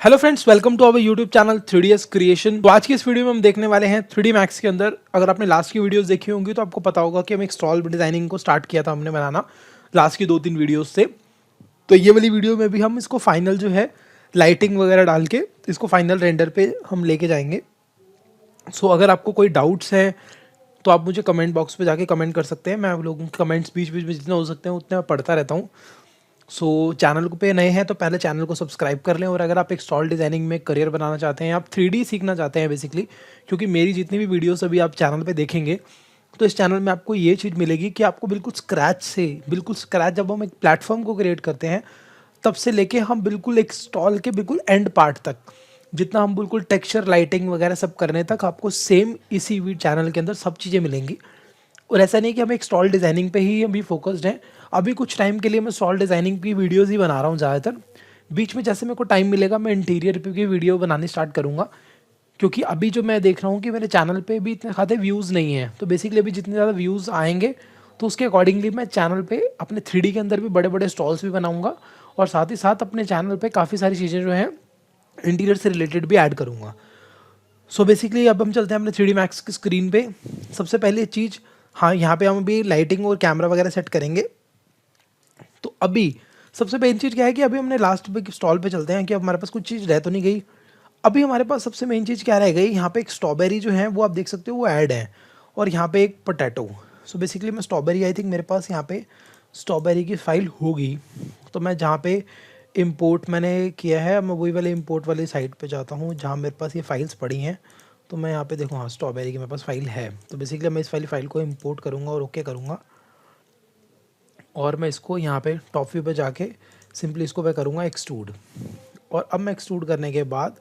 Hello friends, welcome to our YouTube channel 3ds creation. तो आज की इस वीडियो में हम देखने वाले हैं 3D Max के अंदर। अगर आपने लास्ट की वीडियोस देखी होंगी तो आपको पता होगा कि हम एक स्टॉल डिजाइनिंग को स्टार्ट किया था हमने बनाना लास्ट की 2-3 वीडियोस से। तो ये वाली वीडियो में भी हम इसको फाइनल जो है लाइटिंग वगैरह डाल के इसको फाइनल रेंडर पे हम लेके जाएंगे। सो अगर आपको कोई डाउट्स हैं तो आप मुझे कमेंट बॉक्स पे जाके कमेंट कर सकते हैं। मैं आप लोगों के कमेंट्स बीच बीच में जितना हो सकते हैं उतना मैं पढ़ता रहता हूँ। सो चैनल को पे नए हैं तो पहले चैनल को सब्सक्राइब कर लें। और अगर आप एक स्टॉल डिज़ाइनिंग में करियर बनाना चाहते हैं, आप 3D सीखना चाहते हैं बेसिकली, क्योंकि मेरी जितनी भी वीडियोस अभी आप चैनल पे देखेंगे तो इस चैनल में आपको ये चीज़ मिलेगी कि आपको बिल्कुल स्क्रैच जब हम एक प्लेटफॉर्म को क्रिएट करते हैं तब से लेके हम बिल्कुल एक स्टॉल के बिल्कुल एंड पार्ट तक, जितना हम बिल्कुल टेक्सचर लाइटिंग वगैरह सब करने तक आपको सेम इसी चैनल के अंदर सब चीज़ें मिलेंगी। और ऐसा नहीं कि हम एक स्टॉल डिज़ाइनिंग पे ही अभी फोकस्ड हैं। अभी कुछ टाइम के लिए मैं स्टॉल डिज़ाइनिंग की वीडियोस ही बना रहा हूँ ज़्यादातर। बीच में जैसे मेरे को टाइम मिलेगा मैं इंटीरियर पे की वीडियो बनानी स्टार्ट करूँगा, क्योंकि अभी जो मैं देख रहा हूँ कि मेरे चैनल पे भी इतने खाते व्यूज़ नहीं हैं। तो बेसिकली अभी जितने ज़्यादा व्यूज़ आएंगे तो उसके अकॉर्डिंगली मैं चैनल पे अपने 3D के अंदर भी बड़े बड़े स्टॉल्स भी बनाऊँगा, और साथ ही साथ अपने चैनल पे काफ़ी सारी चीज़ें जो हैं इंटीरियर से रिलेटेड भी ऐड करूँगा। सो बेसिकली अब हम चलते हैं अपने 3D Max की स्क्रीन पे। सबसे पहले चीज़, हाँ, यहाँ पे हम अभी लाइटिंग और कैमरा वगैरह सेट करेंगे। तो अभी सबसे मेन चीज़ क्या है कि अभी हमने लास्ट पे स्टॉल पे चलते हैं कि अब हमारे पास कुछ चीज़ रह तो नहीं गई। अभी हमारे पास सबसे मेन चीज़ क्या रह गई, यहाँ पे एक स्ट्रॉबेरी जो है वो आप देख सकते हो वो ऐड है, और यहाँ पे एक पोटैटो। सो बेसिकली मैं स्ट्रॉबेरी, आई थिंक मेरे पास यहाँ पे स्ट्रॉबेरी की फ़ाइल होगी। तो मैं जहाँ पे इंपोर्ट मैंने किया है, मैं वही वाले इंपोर्ट वाली साइट पे जाता हूँ जहाँ मेरे पास ये फाइल्स पड़ी हैं। तो मैं यहाँ पे देखूँ, हाँ, स्ट्रॉबेरी की मेरे पास फ़ाइल है। तो बेसिकली मैं इस वाली फ़ाइल को इंपोर्ट करूँगा और ओके करूँगा, और मैं इसको यहाँ पे टॉप व्यू पे जाके सिंपली इसको मैं करूँगा एक्सट्रूड। और अब मैं एक्सट्रूड करने के बाद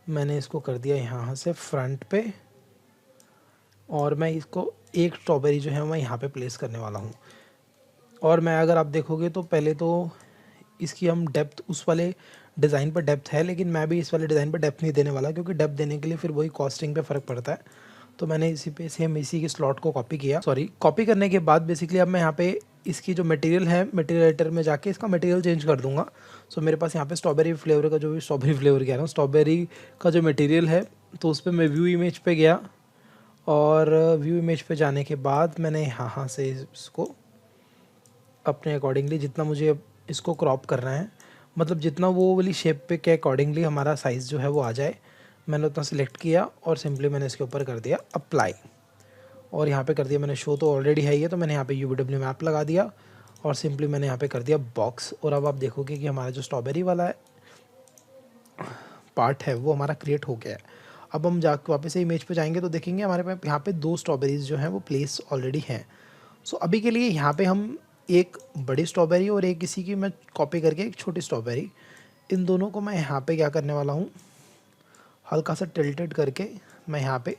मैंने इसको कर दिया यहाँ से फ्रंट पे, और मैं इसको एक स्ट्रॉबेरी जो है मैं यहाँ पे प्लेस करने वाला हूँ। और मैं, अगर आप देखोगे तो पहले तो इसकी हम डेप्थ, उस वाले डिज़ाइन पर डेप्थ है, लेकिन मैं भी इस वाले डिज़ाइन पर डेप्थ नहीं देने वाला, क्योंकि डेप्थ देने के लिए फिर वही कॉस्टिंग पे फ़र्क पड़ता है। तो मैंने इसी पे सेम इसी के स्लॉट को कॉपी करने के बाद बेसिकली अब मैं यहाँ पे इसकी जो मटेरियल है, मटेरियल एडिटर में जाके इसका मटेरियल चेंज कर दूंगा। सो मेरे पास यहाँ पे स्ट्रॉबेरी फ्लेवर कह रहा हूँ, स्ट्रॉबेरी का जो मटेरियल है, तो उस पर मैं व्यू इमेज पे गया, और व्यू इमेज पे जाने के बाद मैंने यहाँ से इसको अपने अकॉर्डिंगली, जितना मुझे इसको क्रॉप करना है, मतलब जितना वो वाली शेप पे के अकॉर्डिंगली हमारा साइज़ जो है वो आ जाए, मैंने उतना सिलेक्ट किया और सिंपली मैंने इसके ऊपर कर दिया अप्लाई। और यहाँ पे कर दिया मैंने, शो तो ऑलरेडी है ये, तो मैंने यहाँ पे UVW मैप लगा दिया और सिंपली मैंने यहाँ पे कर दिया बॉक्स। और अब आप देखोगे कि हमारा जो स्ट्रॉबेरी वाला है पार्ट है वो हमारा क्रिएट हो गया है। अब हम जाकर वापस से इमेज पे जाएंगे तो देखेंगे हमारे पास यहाँ पे 2 स्ट्रॉबेरीज जो हैं वो प्लेस ऑलरेडी हैं। सो अभी के लिए यहाँ पे हम एक बड़ी स्ट्रॉबेरी और एक इसी की मैं कॉपी करके एक छोटी स्ट्रॉबेरी, इन दोनों को मैं यहाँ पे क्या करने वाला हूँ, हल्का सा टिल्टेड करके मैं यहाँ पे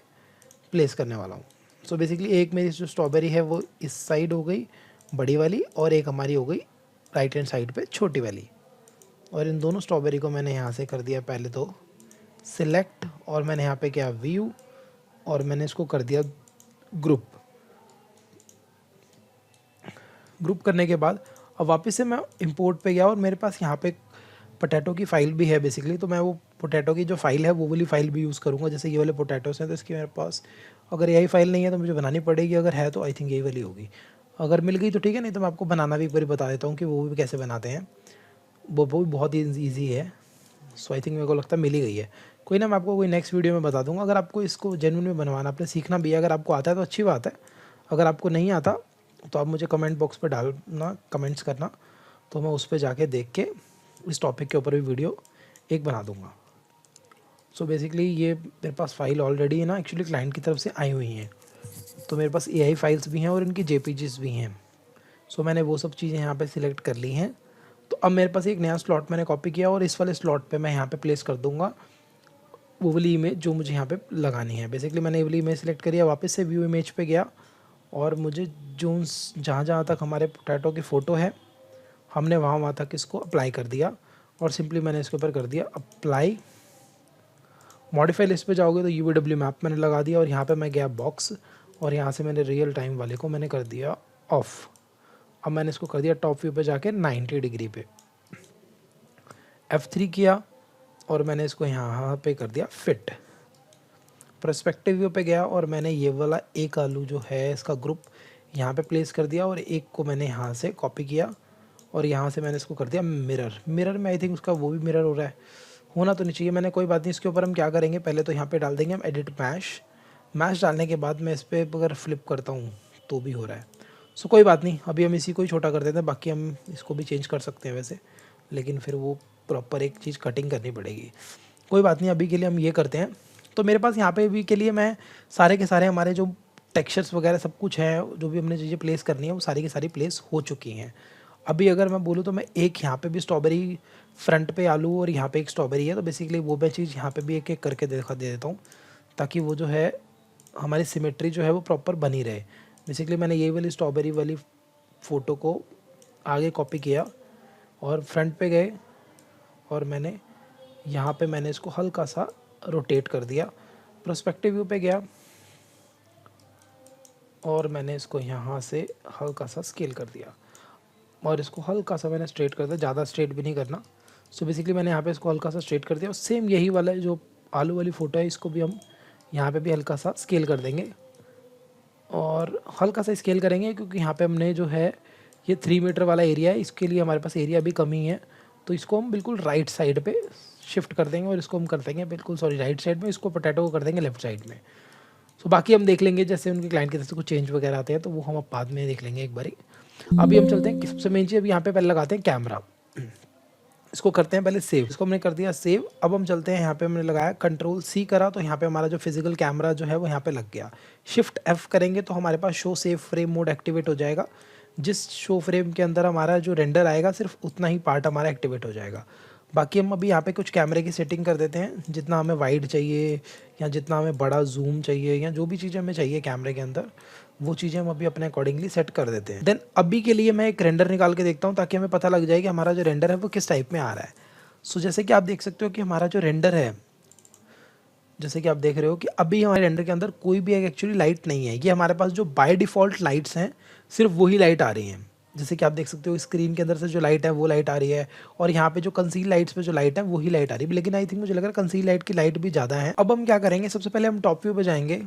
प्लेस करने वाला हूँ। सो बेसिकली एक मेरी जो स्ट्रॉबेरी है वो इस साइड हो गई बड़ी वाली, और एक हमारी हो गई राइट हैंड साइड पे छोटी वाली। और इन दोनों स्ट्रॉबेरी को मैंने यहाँ से कर दिया पहले तो सिलेक्ट, और मैंने यहाँ पे किया व्यू, और मैंने इसको कर दिया ग्रुप करने के बाद अब वापस से मैं इंपोर्ट पे गया, और मेरे पास यहाँ पे पोटैटो की फ़ाइल भी है बेसिकली। तो मैं वो पोटैटो की जो फ़ाइल है वो वाली फ़ाइल भी यूज़ करूँगा। जैसे ये वाले पोटैटोस हैं तो इसकी मेरे पास, अगर यही फ़ाइल नहीं है तो मुझे बनानी पड़ेगी, अगर है तो आई थिंक यही वाली होगी। अगर मिल गई तो ठीक है, नहीं तो मैं आपको बनाना भी एक बार बता देता हूँ कि वो भी कैसे बनाते हैं। वो भी बहुत ही ईजी है। सो आई थिंक मेरे को लगता है मिल ही गई है। कोई ना, मैं आपको कोई नेक्स्ट वीडियो में बता दूँगा। अगर आपको इसको जेन्युइन में बनवाना, आपने सीखना भी है, अगर आपको आता है तो अच्छी बात है। अगर आपको नहीं आता तो आप मुझे कमेंट बॉक्स पे डालना, कमेंट्स करना, तो मैं उस पर जाके देख के इस टॉपिक के ऊपर भी वीडियो एक बना दूंगा। सो बेसिकली ये मेरे पास फ़ाइल ऑलरेडी है ना, एक्चुअली क्लाइंट की तरफ से आई हुई हैं। तो मेरे पास AI फाइल्स भी हैं और इनकी JPGs भी हैं। सो मैंने वो सब चीज़ें यहाँ पे सिलेक्ट कर ली हैं। तो अब मेरे पास एक नया स्लॉट मैंने कॉपी किया, और इस वाले स्लॉट पे मैं यहाँ पे प्लेस कर दूँगा वो वाली इमेज जो मुझे यहाँ पे लगानी है। बेसिकली मैंने ये वाली इमेज सेलेक्ट करी, वापस से व्यू इमेज पे गया, और मुझे जो जहाँ जहाँ तक हमारे पोटैटो की फ़ोटो है हमने वहाँ तक इसको अप्लाई कर दिया, और सिंपली मैंने इसके ऊपर कर दिया अप्लाई। मॉडिफाई लिस्ट पे जाओगे तो UVW मैप मैंने लगा दिया, और यहाँ पे मैं गया बॉक्स, और यहाँ से मैंने रियल टाइम वाले को मैंने कर दिया ऑफ। अब मैंने इसको कर दिया टॉप व्यू पे जाके 90 डिग्री पे, F3 किया, और मैंने इसको यहाँ पे कर दिया फिट। पर्सपेक्टिव व्यू पे गया और मैंने ये वाला एक आलू जो है इसका ग्रुप यहाँ पे प्लेस कर दिया और एक को मैंने यहाँ से कॉपी किया और यहाँ से मैंने इसको कर दिया मिरर में। आई थिंक उसका वो भी मिरर हो रहा है, होना तो नहीं चाहिए, मैंने कोई बात नहीं। इसके ऊपर हम क्या करेंगे, पहले तो यहाँ पे डाल देंगे हम एडिट मैश डालने के बाद मैं इस पर अगर फ्लिप करता हूँ तो भी हो रहा है। सो कोई बात नहीं, अभी हम इसी को ही छोटा कर देते हैं, बाकी हम इसको भी चेंज कर सकते हैं वैसे, लेकिन फिर वो प्रॉपर एक चीज़ कटिंग करनी पड़ेगी। कोई बात नहीं, अभी के लिए हम ये करते हैं। तो मेरे पास यहाँ पे भी के लिए मैं सारे के सारे हमारे जो टेक्सचर्स वगैरह सब कुछ है, जो भी हमने चीज़ें प्लेस करनी है वो सारी की सारी प्लेस हो चुकी हैं। अभी अगर मैं बोलूँ तो मैं एक यहाँ पे भी स्ट्रॉबेरी फ्रंट पे आलू और यहाँ पे एक स्ट्रॉबेरी है, तो बेसिकली वो मैं चीज़ यहाँ पे भी एक एक करके दे देता हूँ ताकि वो जो है हमारी सिमेट्री जो है वो प्रॉपर बनी रहे। बेसिकली मैंने ये वाली स्ट्रॉबेरी वाली फ़ोटो को आगे कॉपी किया और फ्रंट पे गए और मैंने यहाँ पे मैंने इसको हल्का सा रोटेट कर दिया। पर्सपेक्टिव व्यू पे गया और मैंने इसको यहाँ से हल्का सा स्केल कर दिया और इसको हल्का सा मैंने स्ट्रेट कर दिया, ज़्यादा स्ट्रेट भी नहीं करना। सो बेसिकली मैंने यहाँ पे इसको हल्का सा स्ट्रेट कर दिया और सेम यही वाला जो आलू वाली फ़ोटो है इसको भी हम यहाँ पे भी हल्का सा स्केल कर देंगे और हल्का सा स्केल करेंगे क्योंकि यहाँ पे हमने जो है ये 3 मीटर वाला एरिया है, इसके लिए हमारे पास एरिया भी कमी है, तो इसको हम बिल्कुल राइट साइड पे शिफ्ट कर देंगे और इसको हम कर देंगे बिल्कुल राइट साइड में, इसको पोटैटो को कर देंगे लेफ्ट साइड में। सो बाकी हम देख लेंगे जैसे उनके क्लाइंट की तरफ से कुछ चेंज वगैरह आते हैं तो वो हम अब बाद में देख लेंगे एक बारी। अभी हम चलते हैं सबसे मेन चीज़, अभी यहाँ पे पहले लगाते हैं कैमरा, इसको करते हैं पहले सेव, इसको हमने कर दिया सेव। अब हम चलते हैं यहाँ पे हमने लगाया Ctrl+C करा तो यहाँ पे हमारा जो फिजिकल कैमरा जो है वो यहाँ पे लग गया। Shift+F करेंगे तो हमारे पास show save frame mode activate हो जाएगा। जिस शो फ्रेम के अंदर हमारा जो रेंडर आएगा सिर्फ उतना ही पार्ट हमारा एक्टिवेट हो जाएगा। बाकी हम अभी यहाँ पे कुछ कैमरे की सेटिंग कर देते हैं, जितना हमें वाइड चाहिए या जितना हमें बड़ा जूम चाहिए या जो भी चीज़ें हमें चाहिए कैमरे के अंदर वो चीज़ें हम अभी अपने अकॉर्डिंगली सेट कर देते हैं। देन अभी के लिए मैं एक रेंडर निकाल के देखता हूँ ताकि हमें पता लग जाए कि हमारा जो रेंडर है वो किस टाइप में आ रहा है। सो जैसे कि आप देख सकते हो कि हमारा जो रेंडर है, जैसे कि आप देख रहे हो कि अभी हमारे रेंडर के अंदर कोई भी एक्चुअली लाइट नहीं है, ये हमारे पास जो बाय डिफ़ॉल्ट लाइट्स हैं सिर्फ वही लाइट आ रही हैं। जैसे कि आप देख सकते हो स्क्रीन के अंदर से जो लाइट है वो लाइट आ रही है और यहाँ पे जो कंसील लाइट्स पे जो लाइट है वही लाइट आ रही है, लेकिन आई थिंक मुझे लग रहा है कंसील लाइट की लाइट भी ज़्यादा है। अब हम क्या करेंगे, सबसे पहले हम टॉप व्यू पे जाएंगे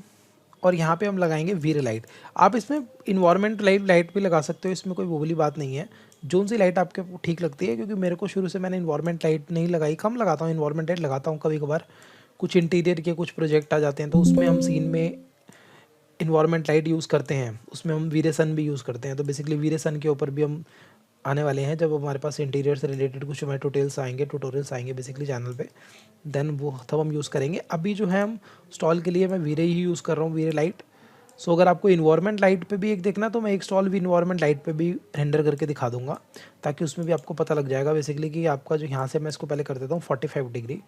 और यहाँ पे हम लगाएंगे वीरे लाइट। आप इसमें इन्वायरमेंट लाइट भी लगा सकते हो, इसमें कोई वो वाली बात नहीं है, जोन सी लाइट आपके ठीक लगती है। क्योंकि मेरे को शुरू से मैंने इन्वायरमेंट लाइट नहीं लगाई, कम लगाता हूँ, इन्वायरमेंट लाइट लगाता हूँ कभी कभार, कुछ इंटीरियर के कुछ प्रोजेक्ट आ जाते हैं तो उसमें हम सीन में इन्वायरमेंट लाइट यूज़ करते हैं, उसमें हम वीरे सन भी यूज़ करते हैं। तो बेसिकली वीरे सन के ऊपर भी हम आने वाले हैं जब हमारे पास इंटीरियर से रिलेटेड कुछ हमारे ट्यूटोरियल्स आएंगे बेसिकली चैनल पे, देन वो तब हम यूज़ करेंगे। अभी जो है हम स्टॉल के लिए मैं वीरे ही यूज़ कर रहा हूँ, वीरे लाइट। सो अगर आपको इन्वायरमेंट लाइट पे भी एक देखना तो मैं एक स्टॉल भी इन्वायरमेंट लाइट पे भी रेंडर करके दिखा दूंगा ताकि उसमें भी आपको पता लग जाएगा बेसिकली कि आपका जो यहाँ से मैं इसको पहले कर देता हूँ 45 डिग्री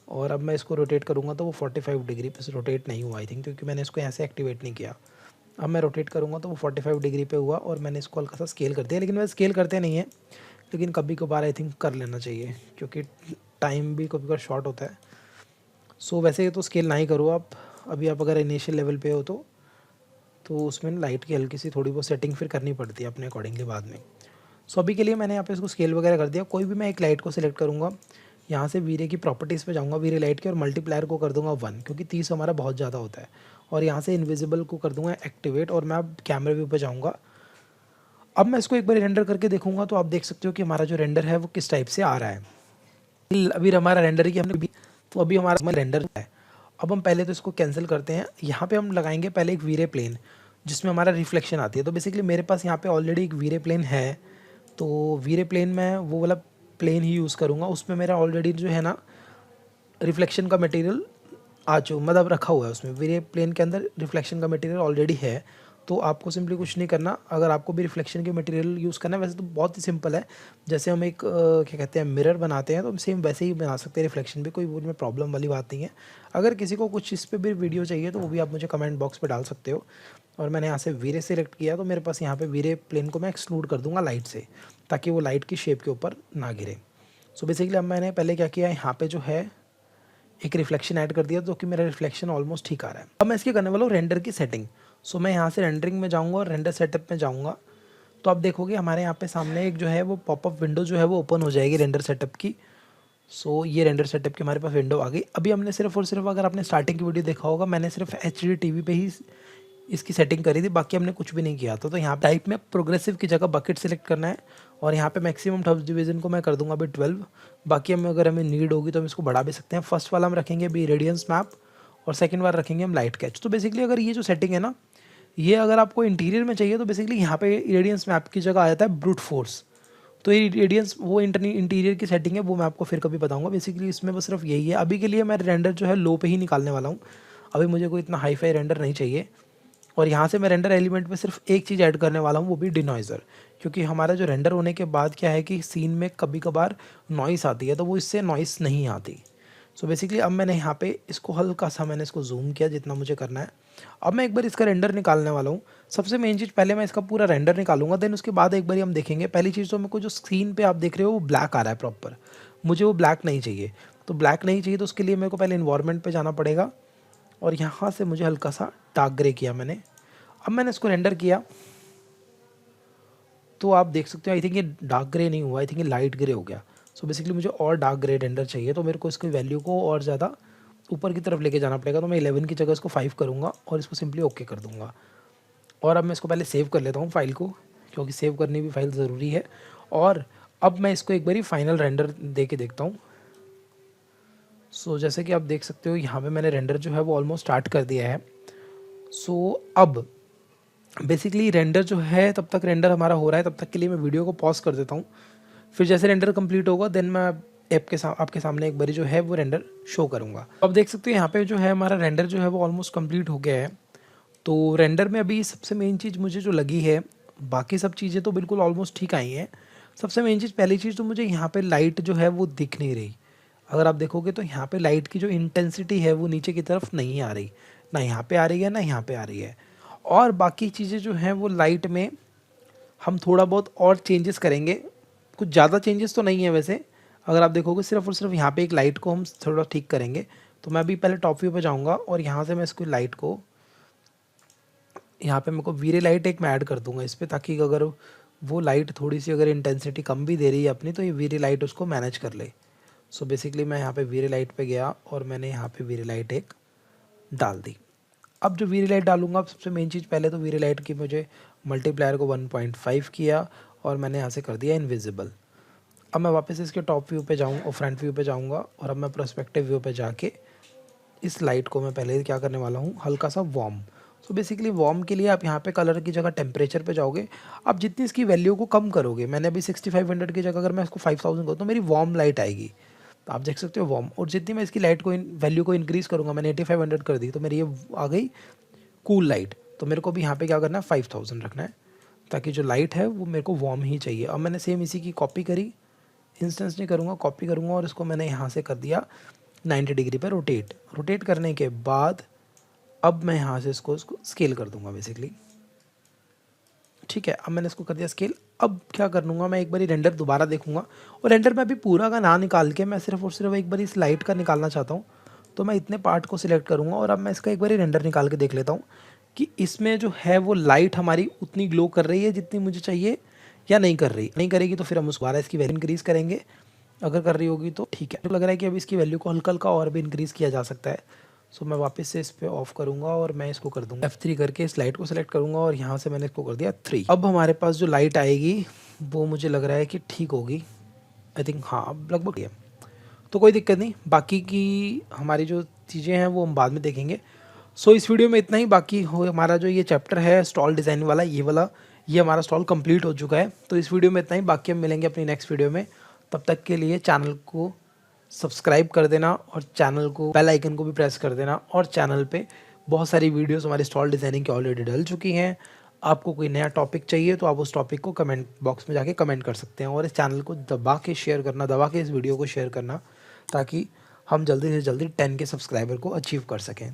और अब मैं इसको रोटेट करूँगा तो वो 45 डिग्री पे से रोटेट नहीं हुआ आई थिंक, क्योंकि मैंने इसको यहाँ से एक्टिवेट नहीं किया। अब मैं रोटेट करूँगा तो वो 45 डिग्री पे हुआ और मैंने इसको हल्का सा स्केल कर दिया, लेकिन मैं स्केल करते नहीं है, लेकिन कभी कभार आई थिंक कर लेना चाहिए क्योंकि टाइम भी कभी कभार शॉर्ट होता है। सो वैसे तो स्केल ना ही करो आप, अभी आप अगर इनिशियल लेवल पे हो तो उसमें लाइट की हल्की सी थोड़ी बहुत सेटिंग फिर करनी पड़ती है अपने अकॉर्डिंगली बाद में। सो अभी के लिए मैंने यहाँ पे इसको स्केल वगैरह कर दिया। कोई भी मैं एक लाइट को सिलेक्ट करूँगा, यहाँ से वीरे की प्रॉपर्टीज़ पे जाऊँगा, वीरे लाइट के, और मल्टीप्लायर को कर दूँगा 1 क्योंकि 30 हमारा बहुत ज़्यादा होता है, और यहाँ से इनविजिबल को कर दूँगा एक्टिवेट और मैं अब कैमरे व्यू पे जाऊँगा। अब मैं इसको एक बार रेंडर करके देखूँगा तो आप देख सकते हो कि हमारा जो रेंडर है वो किस टाइप से आ रहा है। अभी हमारा रेंडर की हमने तो अभी हमारा रेंडर है। अब हम पहले तो इसको कैंसिल करते हैं, यहाँ पे हम लगाएंगे पहले एक वीरे प्लेन जिसमें हमारा रिफ्लेक्शन आती है। तो बेसिकली मेरे पास यहाँ पे ऑलरेडी एक वीरे प्लेन है, तो वीरे प्लेन में वो वाला प्लेन ही यूज़ करूँगा। उसमें मेरा ऑलरेडी जो है ना रिफ्लेक्शन का मटेरियल मतलब रखा हुआ है, उसमें वीरे प्लेन के अंदर रिफ्लेक्शन का मटेरियल ऑलरेडी है। तो आपको सिंपली कुछ नहीं करना, अगर आपको भी रिफ्लेक्शन के मटेरियल यूज़ करना है वैसे तो बहुत ही सिंपल है, जैसे हम एक क्या कहते हैं मिरर बनाते हैं तो हम सेम वैसे ही बना सकते हैं रिफ्लेक्शन भी, कोई वो में प्रॉब्लम वाली बात नहीं है। अगर किसी को कुछ इस पर भी वीडियो चाहिए तो वो भी आप मुझे कमेंट बॉक्स पर डाल सकते हो। और मैंने यहाँ से वीरे सेलेक्ट किया तो मेरे पास यहाँ पे वीरे प्लेन को मैं एक्सक्लूड कर दूंगा लाइट से ताकि वो लाइट की शेप के ऊपर ना गिरे। सो बेसिकली अब मैंने पहले क्या किया, यहाँ पे जो है एक रिफ्लेक्शन ऐड कर दिया तो कि मेरा रिफ्लेक्शन ऑलमोस्ट ठीक आ रहा है। अब मैं इसकी करने वाला हूँ रेंडर की सेटिंग। सो मैं यहाँ से रेंडरिंग में जाऊँगा और रेंडर सेटअप में जाऊँगा तो आप देखोगे हमारे यहाँ पे सामने एक जो है वो पॉपअप विंडो जो है वो ओपन हो जाएगी रेंडर सेटअप की। सो ये रेंडर सेटअप की हमारे पास विंडो आ गई। अभी हमने सिर्फ और सिर्फ, अगर आपने स्टार्टिंग की वीडियो देखा होगा, मैंने सिर्फ HD TV पे ही इसकी सेटिंग करी थी, बाकी हमने कुछ भी नहीं किया था। तो यहाँ टाइप में प्रोग्रेसिव की जगह बकेट सेलेक्ट करना है और यहाँ पे मैक्सिमम टफ डिवीजन को मैं कर दूंगा अभी 12। बाकी हमें अगर हमें नीड होगी तो हम इसको बढ़ा भी सकते हैं। फर्स्ट वाला हम रखेंगे अभी रेडियंस मैप और सेकंड बार रखेंगे हम लाइट कैच। तो बेसिकली अगर ये जो सेटिंग है ना, ये अगर आपको इंटीरियर में चाहिए तो बेसिकली यहाँ पे रेडियंस मैप की जगह आ जाता है ब्रूट फोर्स। तो ये रेडियंस वो इंटीरियर की सेटिंग है, वो मैं आपको फिर कभी बताऊंगा। बेसिकली इसमें बस सिर्फ यही है। अभी के लिए मैं रेंडर जो है लो पे ही निकालने वाला हूँ, अभी मुझे कोई इतना हाई फाई रेंडर नहीं चाहिए। और यहाँ से मैं रेंडर एलिमेंट में सिर्फ एक चीज़ ऐड करने वाला हूँ, वो भी डिनॉइज़र। क्योंकि हमारा जो रेंडर होने के बाद क्या है कि सीन में कभी कभार नॉइस आती है, तो वो इससे नॉइस नहीं आती। सो बेसिकली अब मैंने यहाँ पे इसको हल्का सा मैंने इसको जूम किया जितना मुझे करना है। अब मैं एक बार इसका रेंडर निकालने वाला हूँ। सबसे मेन चीज़, पहले मैं इसका पूरा रेंडर निकालूंगा, देन उसके बाद एक बार हम देखेंगे। पहली चीज़ तो मेरे को जो स्क्रीन पे आप देख रहे हो वो ब्लैक आ रहा है प्रॉपर, मुझे वो ब्लैक नहीं चाहिए। तो ब्लैक नहीं चाहिए तो उसके लिए मेरे को पहले इन्वायरमेंट पे जाना पड़ेगा और यहाँ से मुझे हल्का सा डार्क ग्रे किया मैंने। अब मैंने इसको रेंडर किया तो आप देख सकते हो, आई थिंक ये डार्क ग्रे नहीं हुआ, आई थिंक ये लाइट ग्रे हो गया। सो बेसिकली मुझे और डार्क ग्रे रेंडर चाहिए, तो मेरे को इसकी वैल्यू को और ज़्यादा ऊपर की तरफ लेके जाना पड़ेगा। तो मैं 11 की जगह इसको 5 करूँगा और इसको सिंपली ओके कर दूँगा। और अब मैं इसको पहले सेव कर लेता हूँ फाइल को, क्योंकि सेव करनी भी फाइल ज़रूरी है। और अब मैं इसको एक बारी फाइनल रेंडर दे के देखता हूँ। सो जैसे कि आप देख सकते हो यहाँ पे मैंने रेंडर जो है वो ऑलमोस्ट स्टार्ट कर दिया है। सो अब बेसिकली रेंडर जो है, तब तक रेंडर हमारा हो रहा है, तब तक के लिए मैं वीडियो को पॉज कर देता हूँ। फिर जैसे रेंडर कंप्लीट होगा देन मैं आपके सामने एक बारी जो है वो रेंडर शो करूँगा। अब देख सकते हो यहाँ पे जो है हमारा रेंडर जो है वो ऑलमोस्ट कंप्लीट हो गया है। तो रेंडर में अभी सबसे मेन चीज़ मुझे जो लगी है, बाकी सब चीज़ें तो बिल्कुल ऑलमोस्ट ठीक आई हैं। सबसे मेन चीज़, पहली चीज़ तो मुझे यहाँ पे लाइट जो है वो दिख नहीं रही। अगर आप देखोगे तो यहाँ पे लाइट की जो इंटेंसिटी है वो नीचे की तरफ नहीं आ रही, ना यहाँ पे आ रही है ना यहाँ पे आ रही है। और बाकी चीज़ें जो हैं वो लाइट में हम थोड़ा बहुत और चेंजेस करेंगे, कुछ ज़्यादा चेंजेस तो नहीं है वैसे। अगर आप देखोगे सिर्फ और सिर्फ यहाँ पे एक लाइट को हम थोड़ा ठीक करेंगे। तो मैं अभी पहले टॉप व्यू पे जाऊँगा और यहाँ से मैं इसको लाइट को, यहाँ पे मेरे को वीरे लाइट एक मैं ऐड कर दूँगा इस पर, ताकि अगर वो लाइट थोड़ी सी अगर इंटेंसिटी कम भी दे रही है अपनी, तो ये वीरे लाइट उसको मैनेज कर ले। सो बेसिकली मैं यहाँ पे वीरे लाइट पे गया और मैंने यहाँ पे वीरे लाइट एक डाल दी। अब जो वीरे लाइट डालूंगा, अब सबसे मेन चीज़, पहले तो वीरे लाइट की मुझे मल्टीप्लायर को 1.5 किया और मैंने यहाँ से कर दिया इनविजिबल। अब मैं वापस इसके टॉप व्यू पे जाऊँ और फ्रंट व्यू पे जाऊँगा और अब मैं प्रोस्पेक्टिव व्यू पे जाके इस लाइट को मैं पहले क्या करने वाला हूँ, हल्का सा वार्म। सो बेसिकली वार्म के लिए आप यहाँ पे कलर की जगह टेम्परेचर पे जाओगे। आप जितनी इसकी वैल्यू को कम करोगे, मैंने अभी 6500 की जगह अगर मैं इसको 5000 करूँ तो मेरी वार्म लाइट आएगी। तो आप देख सकते हो वार्म। और जितनी मैं इसकी लाइट को वैल्यू को इंक्रीज़ करूँगा, मैंने 8500 कर दी तो मेरी ये आ गई कूल लाइट। तो मेरे को भी यहाँ पे क्या करना है, 5000 रखना है, ताकि जो लाइट है वो मेरे को वार्म ही चाहिए। अब मैंने सेम इसी की कॉपी करी, इंस्टेंस नहीं करूँगा, कॉपी करूँगा और इसको मैंने यहाँ से कर दिया 90 डिग्री पर रोटेट करने के बाद अब मैं यहाँ से इसको स्केल कर दूँगा बेसिकली। ठीक है, अब मैंने इसको कर दिया स्केल। अब क्या कर लूँगा, मैं एक बार रेंडर दोबारा देखूंगा और रेंडर में अभी पूरा का ना निकाल के मैं सिर्फ और सिर्फ एक बार इस लाइट का निकालना चाहता हूँ। तो मैं इतने पार्ट को सिलेक्ट करूँगा और अब मैं इसका एक बार रेंडर निकाल के देख लेता हूँ कि इसमें जो है वो लाइट हमारी उतनी ग्लो कर रही है जितनी मुझे चाहिए या नहीं कर रही। नहीं करेगी तो फिर हम उसको दोबारा इसकी वैल्यू इंक्रीज़ करेंगे, अगर कर रही होगी तो ठीक है। तो लग रहा है कि अब इसकी वैल्यू को हल्का हल्का और भी इंक्रीज़ किया जा सकता है। सो मैं वापस से इस पे ऑफ करूँगा और मैं इसको कर दूँगा F3 करके इस लाइट को सेलेक्ट करूँगा और यहाँ से मैंने इसको कर दिया 3। अब हमारे पास जो लाइट आएगी वो मुझे लग रहा है कि ठीक होगी, आई थिंक, हाँ अब लगभग है। तो कोई दिक्कत नहीं, बाकी की हमारी जो चीज़ें हैं वो हम बाद में देखेंगे। सो इस वीडियो में इतना ही। बाकी हो हमारा जो ये चैप्टर है स्टॉल डिज़ाइन वाला, ये हमारा स्टॉल कंप्लीट हो चुका है। तो इस वीडियो में इतना ही, बाकी हम मिलेंगे अपनी नेक्स्ट वीडियो में। तब तक के लिए चैनल को सब्सक्राइब कर देना और चैनल को बेल आइकन को भी प्रेस कर देना। और चैनल पे बहुत सारी वीडियोस हमारी स्टॉल डिज़ाइनिंग की ऑलरेडी डल चुकी हैं। आपको कोई नया टॉपिक चाहिए तो आप उस टॉपिक को कमेंट बॉक्स में जाके कमेंट कर सकते हैं। और इस चैनल को दबा के इस वीडियो को शेयर करना, ताकि हम जल्दी से जल्दी 10 के सब्सक्राइबर को अचीव कर सकें।